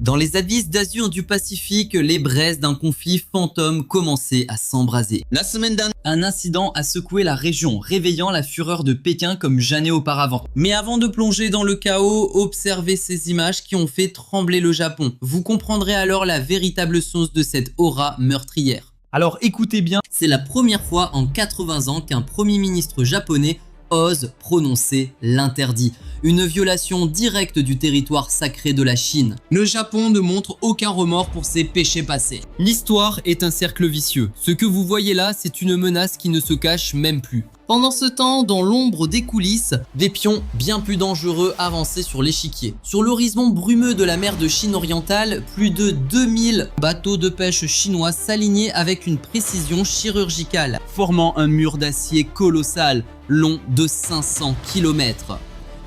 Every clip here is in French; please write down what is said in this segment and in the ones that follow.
Dans les abysses d'azur du Pacifique, les braises d'un conflit fantôme commençaient à s'embraser. La semaine dernière, un incident a secoué la région, réveillant la fureur de Pékin comme jamais auparavant. Mais avant de plonger dans le chaos, observez ces images qui ont fait trembler le Japon. Vous comprendrez alors la véritable source de cette aura meurtrière. Alors écoutez bien, c'est la première fois en 80 ans qu'un premier ministre japonais ose prononcer l'interdit. Une violation directe du territoire sacré de la Chine. Le Japon ne montre aucun remords pour ses péchés passés. L'histoire est un cercle vicieux. Ce que vous voyez là, c'est une menace qui ne se cache même plus. Pendant ce temps, dans l'ombre des coulisses, des pions bien plus dangereux avançaient sur l'échiquier. Sur l'horizon brumeux de la mer de Chine orientale, plus de 2000 bateaux de pêche chinois s'alignaient avec une précision chirurgicale, formant un mur d'acier colossal, long de 500 km.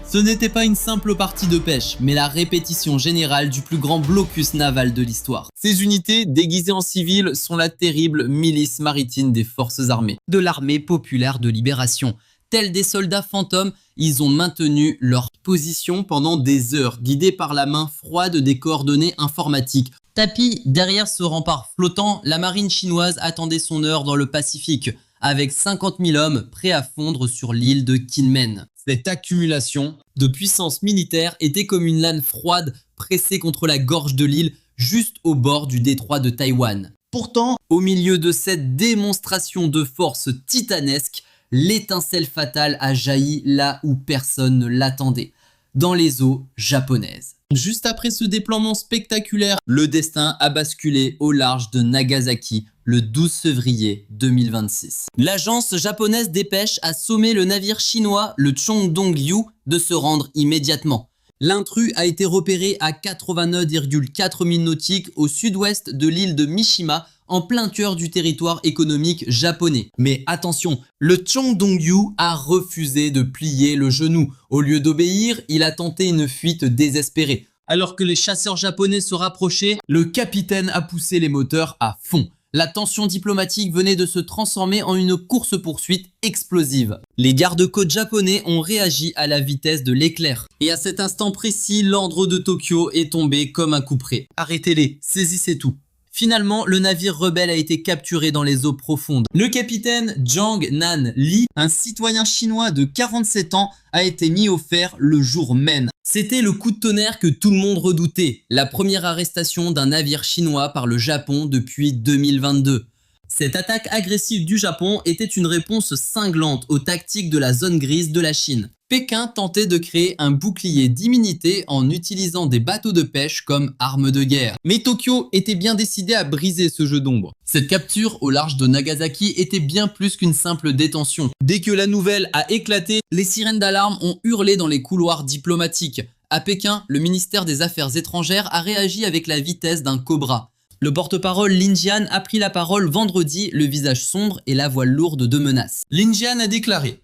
Ce n'était pas une simple partie de pêche, mais la répétition générale du plus grand blocus naval de l'histoire. Ces unités, déguisées en civil, sont la terrible milice maritime des forces armées, de l'armée populaire de libération. Tels des soldats fantômes, ils ont maintenu leur position pendant des heures, guidés par la main froide des coordonnées informatiques. Tapis derrière ce rempart flottant, la marine chinoise attendait son heure dans le Pacifique, avec 50 000 hommes prêts à fondre sur l'île de Kinmen. Cette accumulation de puissance militaire était comme une lame froide pressée contre la gorge de l'île, juste au bord du détroit de Taïwan. Pourtant, au milieu de cette démonstration de force titanesque, l'étincelle fatale a jailli là où personne ne l'attendait, dans les eaux japonaises. Juste après ce déploiement spectaculaire, le destin a basculé au large de Nagasaki le 12 février 2026. L'agence japonaise des pêches a sommé le navire chinois, le Chongdong-Liu, de se rendre immédiatement. L'intrus a été repéré à 89,4 milles nautiques au sud-ouest de l'île de Mishima, en plein cœur du territoire économique japonais. Mais attention, le Chongdong-Liu a refusé de plier le genou. Au lieu d'obéir, il a tenté une fuite désespérée. Alors que les chasseurs japonais se rapprochaient, le capitaine a poussé les moteurs à fond. La tension diplomatique venait de se transformer en une course-poursuite explosive. Les gardes-côtes japonais ont réagi à la vitesse de l'éclair. Et à cet instant précis, l'ordre de Tokyo est tombé comme un coup près. Arrêtez-les, saisissez tout. Finalement, le navire rebelle a été capturé dans les eaux profondes. Le capitaine Zhang Nan Li, un citoyen chinois de 47 ans, a été mis au fer le jour même. C'était le coup de tonnerre que tout le monde redoutait, la première arrestation d'un navire chinois par le Japon depuis 2022. Cette attaque agressive du Japon était une réponse cinglante aux tactiques de la zone grise de la Chine. Pékin tentait de créer un bouclier d'immunité en utilisant des bateaux de pêche comme armes de guerre. Mais Tokyo était bien décidé à briser ce jeu d'ombre. Cette capture au large de Nagasaki était bien plus qu'une simple détention. Dès que la nouvelle a éclaté, les sirènes d'alarme ont hurlé dans les couloirs diplomatiques. À Pékin, le ministère des Affaires étrangères a réagi avec la vitesse d'un cobra. Le porte-parole Lin Jian a pris la parole vendredi, le visage sombre et la voix lourde de menaces. Lin Jian a déclaré: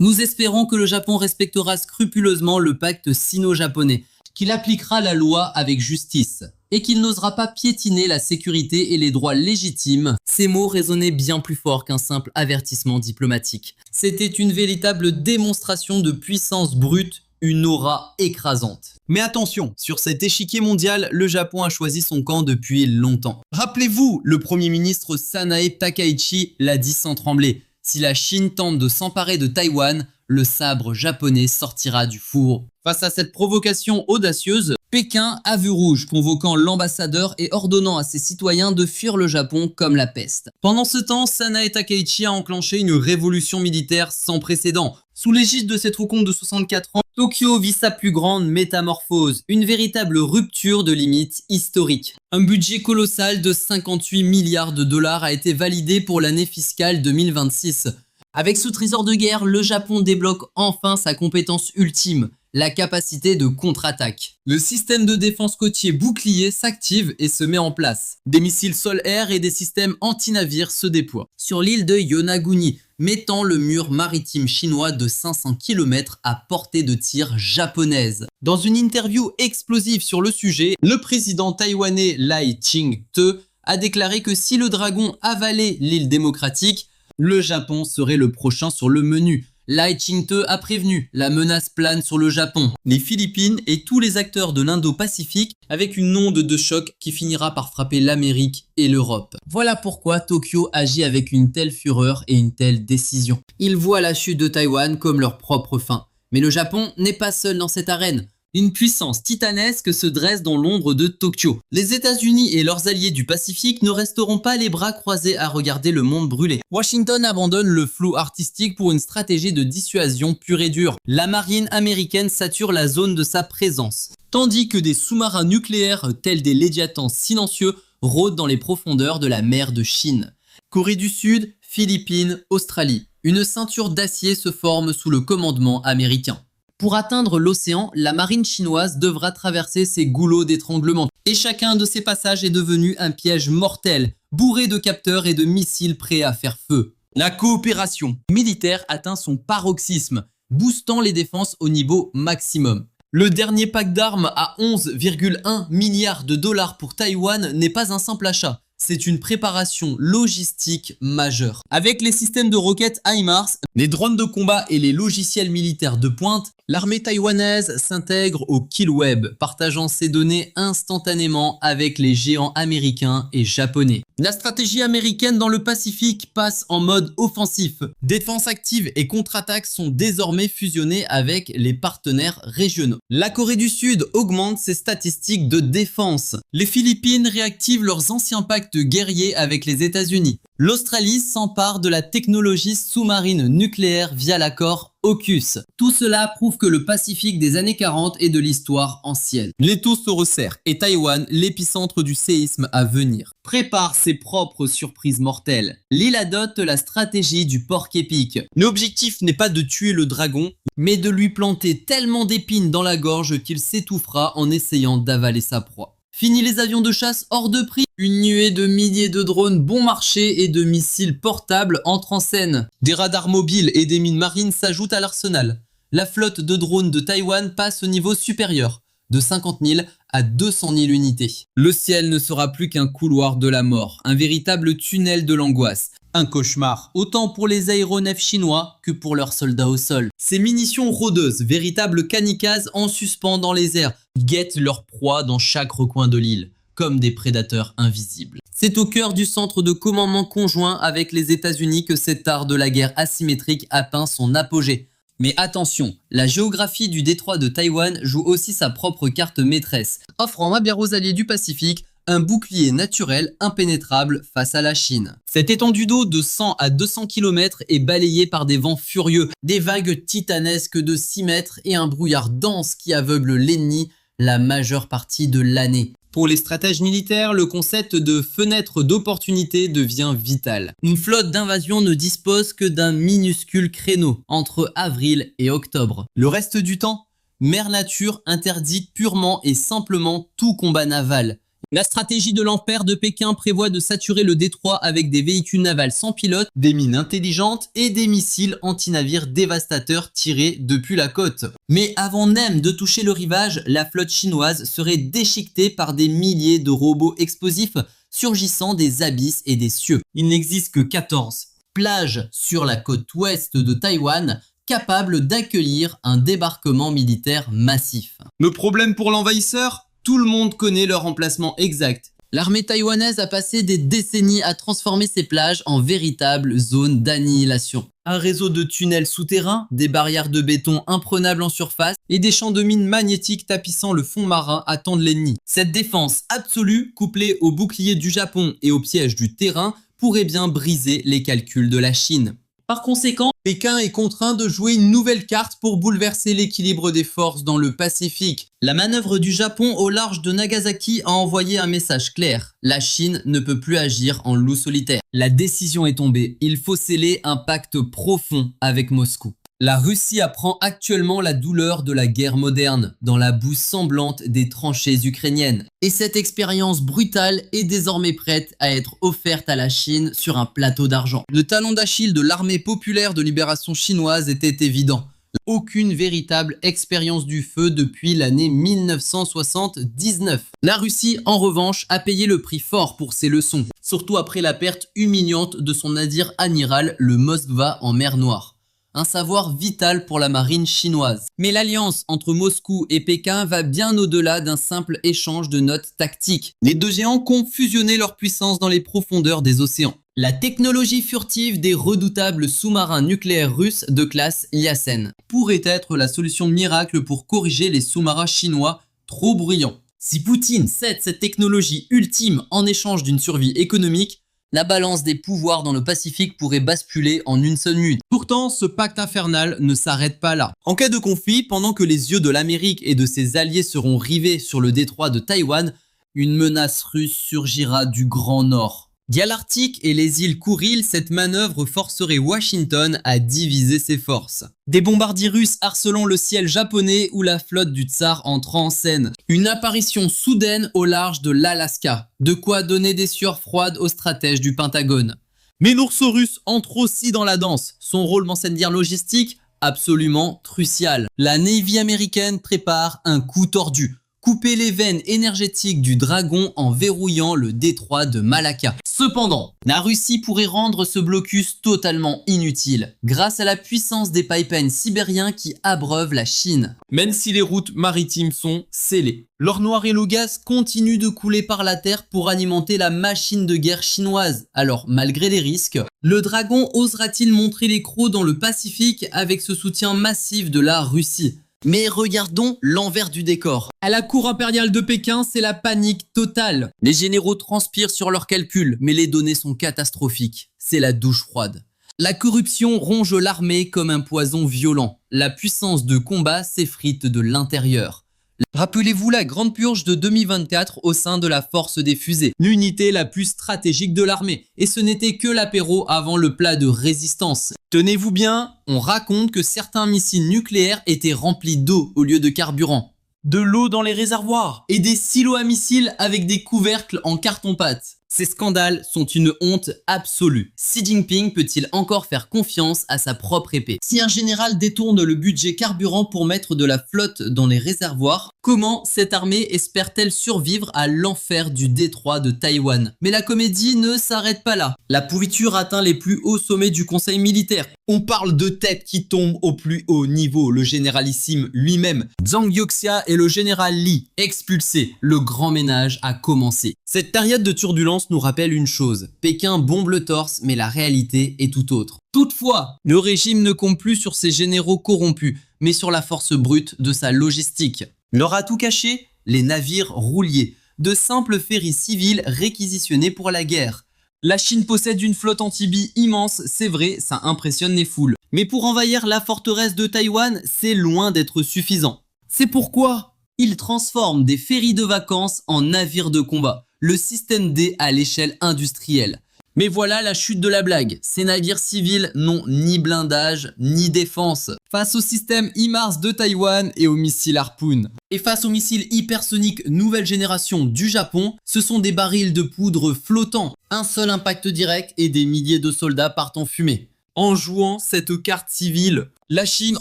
nous espérons que le Japon respectera scrupuleusement le pacte sino-japonais, qu'il appliquera la loi avec justice et qu'il n'osera pas piétiner la sécurité et les droits légitimes. Ces mots résonnaient bien plus fort qu'un simple avertissement diplomatique. C'était une véritable démonstration de puissance brute, une aura écrasante. Mais attention, sur cet échiquier mondial, le Japon a choisi son camp depuis longtemps. Rappelez-vous, le premier ministre Sanae Takaichi l'a dit sans trembler. Si la Chine tente de s'emparer de Taïwan, le sabre japonais sortira du four. Face à cette provocation audacieuse, Pékin a vu rouge, convoquant l'ambassadeur et ordonnant à ses citoyens de fuir le Japon comme la peste. Pendant ce temps, Sanae Takaichi a enclenché une révolution militaire sans précédent. Sous l'égide de cette trouconte de 64 ans, Tokyo vit sa plus grande métamorphose, une véritable rupture de limites historiques. Un budget colossal de 58 milliards de dollars a été validé pour l'année fiscale 2026. Avec ce trésor de guerre, le Japon débloque enfin sa compétence ultime, la capacité de contre-attaque. Le système de défense côtier bouclier s'active et se met en place. Des missiles sol-air et des systèmes anti-navires se déploient. Sur l'île de Yonaguni, mettant le mur maritime chinois de 500 km à portée de tir japonaise. Dans une interview explosive sur le sujet, le président taïwanais Lai Ching-te a déclaré que si le dragon avalait l'île démocratique, le Japon serait le prochain sur le menu. Lai Ching-te a prévenu, la menace plane sur le Japon, les Philippines et tous les acteurs de l'Indo-Pacifique avec une onde de choc qui finira par frapper l'Amérique et l'Europe. Voilà pourquoi Tokyo agit avec une telle fureur et une telle décision. Ils voient la chute de Taïwan comme leur propre fin. Mais le Japon n'est pas seul dans cette arène. Une puissance titanesque se dresse dans l'ombre de Tokyo. Les États-Unis et leurs alliés du Pacifique ne resteront pas les bras croisés à regarder le monde brûler. Washington abandonne le flou artistique pour une stratégie de dissuasion pure et dure. La marine américaine sature la zone de sa présence, tandis que des sous-marins nucléaires tels des Léviathans silencieux rôdent dans les profondeurs de la mer de Chine. Corée du Sud, Philippines, Australie. Une ceinture d'acier se forme sous le commandement américain. Pour atteindre l'océan, la marine chinoise devra traverser ces goulots d'étranglement. Et chacun de ces passages est devenu un piège mortel, bourré de capteurs et de missiles prêts à faire feu. La coopération militaire atteint son paroxysme, boostant les défenses au niveau maximum. Le dernier pack d'armes à 11,1 milliards de dollars pour Taïwan n'est pas un simple achat. C'est une préparation logistique majeure. Avec les systèmes de roquettes HIMARS, les drones de combat et les logiciels militaires de pointe, l'armée taïwanaise s'intègre au Kill Web, partageant ses données instantanément avec les géants américains et japonais. La stratégie américaine dans le Pacifique passe en mode offensif. Défense active et contre-attaque sont désormais fusionnées avec les partenaires régionaux. La Corée du Sud augmente ses statistiques de défense. Les Philippines réactivent leurs anciens pactes guerriers avec les États-Unis. L'Australie s'empare de la technologie sous-marine nucléaire via l'accord AUKUS. Tout cela prouve que le Pacifique des années 40 est de l'histoire ancienne. L'étau se resserre et Taïwan, l'épicentre du séisme à venir, prépare ses propres surprises mortelles. L'île adopte la stratégie du porc épic. L'objectif n'est pas de tuer le dragon, mais de lui planter tellement d'épines dans la gorge qu'il s'étouffera en essayant d'avaler sa proie. Fini les avions de chasse hors de prix, une nuée de milliers de drones bon marché et de missiles portables entre en scène. Des radars mobiles et des mines marines s'ajoutent à l'arsenal. La flotte de drones de Taïwan passe au niveau supérieur, de 50 000 à 200 000 unités. Le ciel ne sera plus qu'un couloir de la mort, un véritable tunnel de l'angoisse. Un cauchemar, autant pour les aéronefs chinois que pour leurs soldats au sol. Ces munitions rôdeuses, véritables kamikazes en suspens dans les airs, guettent leur proie dans chaque recoin de l'île, comme des prédateurs invisibles. C'est au cœur du centre de commandement conjoint avec les États-Unis que cet art de la guerre asymétrique atteint son apogée. Mais attention, la géographie du détroit de Taïwan joue aussi sa propre carte maîtresse, offrant à bien aux alliés du Pacifique un bouclier naturel impénétrable face à la Chine. Cette étendue d'eau de 100 à 200 km est balayée par des vents furieux, des vagues titanesques de 6 mètres et un brouillard dense qui aveugle l'ennemi la majeure partie de l'année. Pour les stratèges militaires, le concept de fenêtre d'opportunité devient vital. Une flotte d'invasion ne dispose que d'un minuscule créneau entre avril et octobre. Le reste du temps, Mère Nature interdit purement et simplement tout combat naval. La stratégie de l'Empire de Pékin prévoit de saturer le détroit avec des véhicules navals sans pilote, des mines intelligentes et des missiles anti-navires dévastateurs tirés depuis la côte. Mais avant même de toucher le rivage, la flotte chinoise serait déchiquetée par des milliers de robots explosifs surgissant des abysses et des cieux. Il n'existe que 14 plages sur la côte ouest de Taïwan capables d'accueillir un débarquement militaire massif. Le problème pour l'envahisseur ? Tout le monde connaît leur emplacement exact. L'armée taïwanaise a passé des décennies à transformer ces plages en véritables zones d'annihilation. Un réseau de tunnels souterrains, des barrières de béton imprenables en surface et des champs de mines magnétiques tapissant le fond marin attendent l'ennemi. Cette défense absolue, couplée au bouclier du Japon et au piège du terrain, pourrait bien briser les calculs de la Chine. Par conséquent, Pékin est contraint de jouer une nouvelle carte pour bouleverser l'équilibre des forces dans le Pacifique. La manœuvre du Japon au large de Nagasaki a envoyé un message clair. La Chine ne peut plus agir en loup solitaire. La décision est tombée. Il faut sceller un pacte profond avec Moscou. La Russie apprend actuellement la douleur de la guerre moderne, dans la boue sanglante des tranchées ukrainiennes. Et cette expérience brutale est désormais prête à être offerte à la Chine sur un plateau d'argent. Le talon d'Achille de l'armée populaire de libération chinoise était évident. Aucune véritable expérience du feu depuis l'année 1979. La Russie, en revanche, a payé le prix fort pour ses leçons, surtout après la perte humiliante de son navire amiral, le Moskva, en mer Noire. un savoir vital pour la marine chinoise. Mais l'alliance entre Moscou et Pékin va bien au-delà d'un simple échange de notes tactiques. Les deux géants comptent fusionner leur puissance dans les profondeurs des océans. La technologie furtive des redoutables sous-marins nucléaires russes de classe Yasen pourrait être la solution miracle pour corriger les sous-marins chinois trop bruyants. Si Poutine cède cette technologie ultime en échange d'une survie économique, la balance des pouvoirs dans le Pacifique pourrait basculer en une seule nuit. Pourtant, ce pacte infernal ne s'arrête pas là. En cas de conflit, pendant que les yeux de l'Amérique et de ses alliés seront rivés sur le détroit de Taïwan, une menace russe surgira du Grand Nord. Via l'Arctique et les îles Kouriles, cette manœuvre forcerait Washington à diviser ses forces. Des bombardiers russes harcelant le ciel japonais ou la flotte du tsar entrant en scène. Une apparition soudaine au large de l'Alaska. De quoi donner des sueurs froides aux stratèges du Pentagone. Mais l'ours russe entre aussi dans la danse. Son rôle m'enseignière logistique absolument crucial. La Navy américaine prépare un coup tordu. Couper les veines énergétiques du dragon en verrouillant le détroit de Malacca. Cependant, la Russie pourrait rendre ce blocus totalement inutile, grâce à la puissance des pipelines sibériens qui abreuvent la Chine. Même si les routes maritimes sont scellées. L'or noir et le gaz continuent de couler par la terre pour alimenter la machine de guerre chinoise. Alors, malgré les risques, le dragon osera-t-il montrer les crocs dans le Pacifique avec ce soutien massif de la Russie ? Mais regardons l'envers du décor. À la cour impériale de Pékin, c'est la panique totale. Les généraux transpirent sur leurs calculs, mais les données sont catastrophiques. C'est la douche froide. La corruption ronge l'armée comme un poison violent. La puissance de combat s'effrite de l'intérieur. Rappelez-vous la grande purge de 2024 au sein de la force des fusées, l'unité la plus stratégique de l'armée, et ce n'était que l'apéro avant le plat de résistance. Tenez-vous bien, on raconte que certains missiles nucléaires étaient remplis d'eau au lieu de carburant. De l'eau dans les réservoirs et des silos à missiles avec des couvercles en carton-pâte. Ces scandales sont une honte absolue. Xi Jinping peut-il encore faire confiance à sa propre épée? Si un général détourne le budget carburant pour mettre de la flotte dans les réservoirs, comment cette armée espère-t-elle survivre à l'enfer du détroit de Taïwan? Mais la comédie ne s'arrête pas là. La pourriture atteint les plus hauts sommets du conseil militaire. On parle de têtes qui tombent au plus haut niveau. Le généralissime lui-même, Zhang Youxia et le général Li, expulsés. Le grand ménage a commencé. Cette période de turbulence nous rappelle une chose. Pékin bombe le torse, mais la réalité est tout autre. Toutefois, le régime ne compte plus sur ses généraux corrompus, mais sur la force brute de sa logistique. Leur a tout caché? Les navires rouliers, de simples ferries civils réquisitionnés pour la guerre. La Chine possède une flotte amphibie immense, c'est vrai, ça impressionne les foules. Mais pour envahir la forteresse de Taïwan, c'est loin d'être suffisant. C'est pourquoi ils transforment des ferries de vacances en navires de combat. Le système D à l'échelle industrielle. Mais voilà la chute de la blague. Ces navires civils n'ont ni blindage ni défense. Face au système HIMARS de Taïwan et aux missiles Harpoon. Et face aux missiles hypersoniques nouvelle génération du Japon, ce sont des barils de poudre flottants. Un seul impact direct et des milliers de soldats partent en fumée. En jouant cette carte civile, la Chine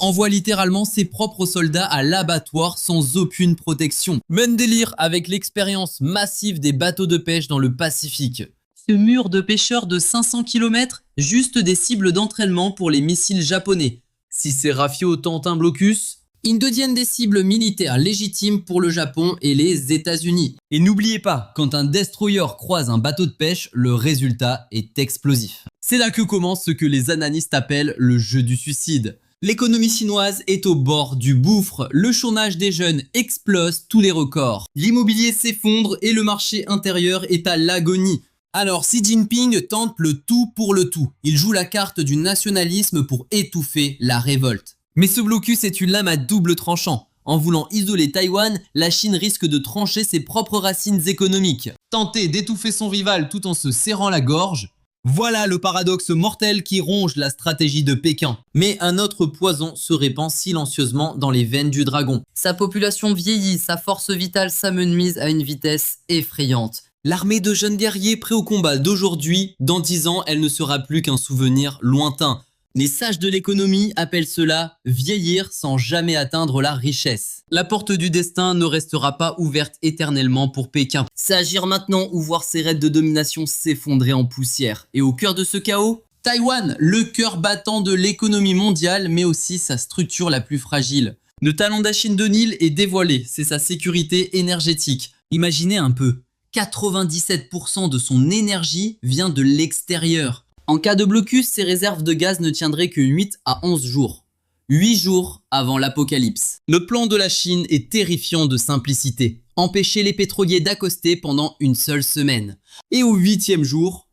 envoie littéralement ses propres soldats à l'abattoir sans aucune protection. Même délire avec l'expérience massive des bateaux de pêche dans le Pacifique. Ce mur de pêcheurs de 500 km, juste des cibles d'entraînement pour les missiles japonais. Si ces rafios tentent un blocus, ils deviennent des cibles militaires légitimes pour le Japon et les États-Unis. Et n'oubliez pas, quand un destroyer croise un bateau de pêche, le résultat est explosif. C'est là que commence ce que les analystes appellent le jeu du suicide. L'économie chinoise est au bord du gouffre, le chômage des jeunes explose tous les records. L'immobilier s'effondre et le marché intérieur est à l'agonie. Alors Xi Jinping tente le tout pour le tout. Il joue la carte du nationalisme pour étouffer la révolte. Mais ce blocus est une lame à double tranchant. En voulant isoler Taïwan, la Chine risque de trancher ses propres racines économiques. Tenter d'étouffer son rival tout en se serrant la gorge, voilà le paradoxe mortel qui ronge la stratégie de Pékin. Mais un autre poison se répand silencieusement dans les veines du dragon. Sa population vieillit, sa force vitale s'amenuise à une vitesse effrayante. L'armée de jeunes guerriers prêts au combat d'aujourd'hui, dans 10 ans, elle ne sera plus qu'un souvenir lointain. Les sages de l'économie appellent cela vieillir sans jamais atteindre la richesse. La porte du destin ne restera pas ouverte éternellement pour Pékin. C'est agir maintenant ou voir ses raids de domination s'effondrer en poussière. Et au cœur de ce chaos, Taïwan, le cœur battant de l'économie mondiale, mais aussi sa structure la plus fragile. Le talent d'Achine de Nil est dévoilé, c'est sa sécurité énergétique. Imaginez un peu, 97% de son énergie vient de l'extérieur. En cas de blocus, ses réserves de gaz ne tiendraient que 8 à 11 jours. 8 jours avant l'apocalypse. Le plan de la Chine est terrifiant de simplicité. Empêcher les pétroliers d'accoster pendant une seule semaine. Et au 8e jour,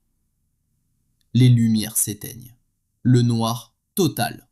les lumières s'éteignent. Le noir total.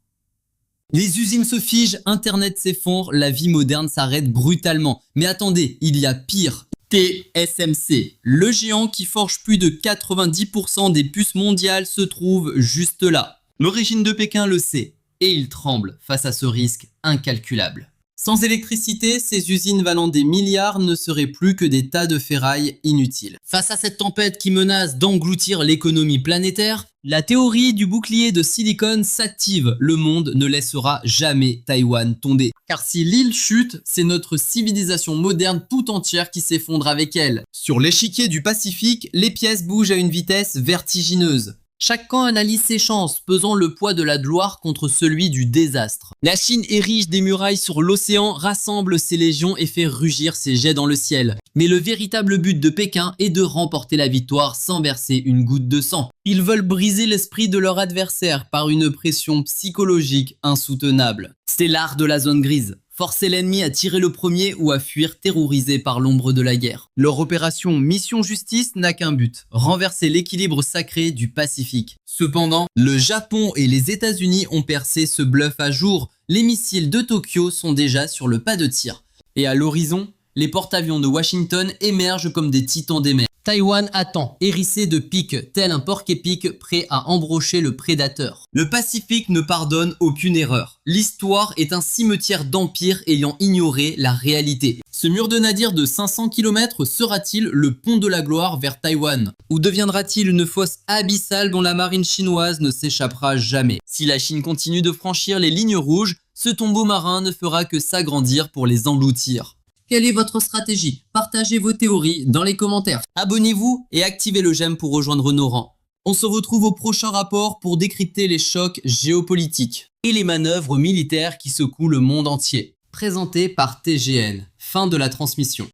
Les usines se figent, Internet s'effondre, la vie moderne s'arrête brutalement. Mais attendez, il y a pire. TSMC, le géant qui forge plus de 90% des puces mondiales, se trouve juste là. Le régime de Pékin le sait, et il tremble face à ce risque incalculable. Sans électricité, ces usines valant des milliards ne seraient plus que des tas de ferraille inutiles. Face à cette tempête qui menace d'engloutir l'économie planétaire, la théorie du bouclier de silicone s'active. Le monde ne laissera jamais Taïwan tomber. Car si l'île chute, c'est notre civilisation moderne tout entière qui s'effondre avec elle. Sur l'échiquier du Pacifique, les pièces bougent à une vitesse vertigineuse. Chaque camp analyse ses chances, pesant le poids de la gloire contre celui du désastre. La Chine érige des murailles sur l'océan, rassemble ses légions et fait rugir ses jets dans le ciel. Mais le véritable but de Pékin est de remporter la victoire sans verser une goutte de sang. Ils veulent briser l'esprit de leur adversaire par une pression psychologique insoutenable. C'est l'art de la zone grise. Forcer l'ennemi à tirer le premier ou à fuir terrorisé par l'ombre de la guerre. Leur opération Mission Justice n'a qu'un but, renverser l'équilibre sacré du Pacifique. Cependant, le Japon et les États-Unis ont percé ce bluff à jour. Les missiles de Tokyo sont déjà sur le pas de tir. Et à l'horizon, les porte-avions de Washington émergent comme des titans des mers. Taïwan attend, hérissé de piques, tel un porc-épic prêt à embrocher le prédateur. Le Pacifique ne pardonne aucune erreur. L'histoire est un cimetière d'empires ayant ignoré la réalité. Ce mur de nadir de 500 km sera-t-il le pont de la gloire vers Taïwan? Ou deviendra-t-il une fosse abyssale dont la marine chinoise ne s'échappera jamais? Si la Chine continue de franchir les lignes rouges, ce tombeau marin ne fera que s'agrandir pour les engloutir. Quelle est votre stratégie? Partagez vos théories dans les commentaires. Abonnez-vous et activez le j'aime pour rejoindre nos rangs. On se retrouve au prochain rapport pour décrypter les chocs géopolitiques et les manœuvres militaires qui secouent le monde entier. Présenté par TGN. Fin de la transmission.